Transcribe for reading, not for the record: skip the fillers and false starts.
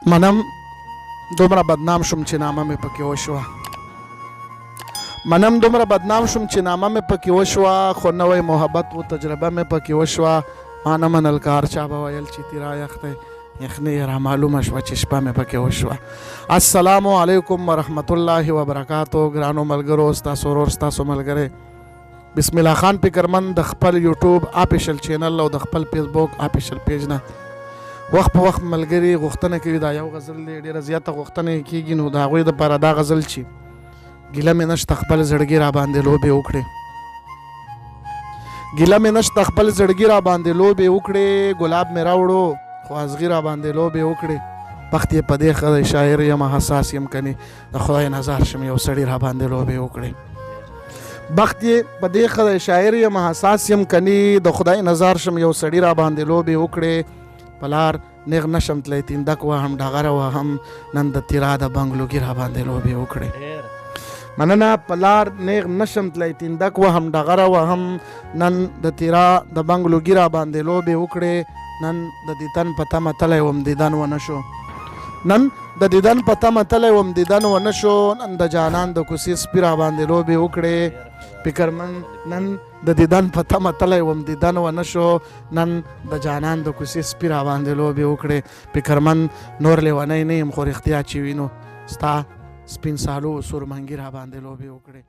منم دومره بدنام شوم چې نامه مې پکې وشوه خو نوی محبت و تجربه مې پکې وشوه ما نه منل کار چا به ویل چې تیرا یخ دی یخنۍ یې را معلومه شوه چې شپه مې پکې وشوه. السلام علیکم ورحمت الله وبرکاتو. ګرانو ملګرو، ستاسو ورور ستاسو ملګری بسم الله خان فکرمند د خپل یوټیوب آفیشل چینل او د خپل فیسبوک آفیشل پیج نه وخت په وخت ملګري غوښتنه کوي دا یو غزل دی ډېره زیاته غوښتنه کېږي نو د هغوی دپاره دا غزل چې ګیله مې نشته خپل زړګي را باندې لوبې وکړې ګلاب مې راوړو خو ازغي را باندې لوبې وکړې بخت یې په دې ښه دی شاعر یم حساس یم کنې د خدای نظر شم یو سړي را باندې لوبې وکړې په لار نیغ نشم تلی تیندک وهم ډغره وهم نن د تیرا د بنګلوګي را باندې لوبې وکړې مننه. په لار نیغ نشم تلی تیندک وهم ډغره وهم نن د تیرا د بنګلوګي را باندې لوبې وکړې نن د دیدن په تمه تلی وم دیدن ونه شو نن د جانان د کوڅې سپي را باندې لوبې وکړې فکرمن نن د دیدن په تمه تلی وم دیدن ونه شو نن د جانان د کوڅې سپي را باندې لوبې وکړې فکرمن نور لیونی نه یم خو رښتیا چې وینو ستا سپین سالو سورمنګي را باندې لوبې وکړې.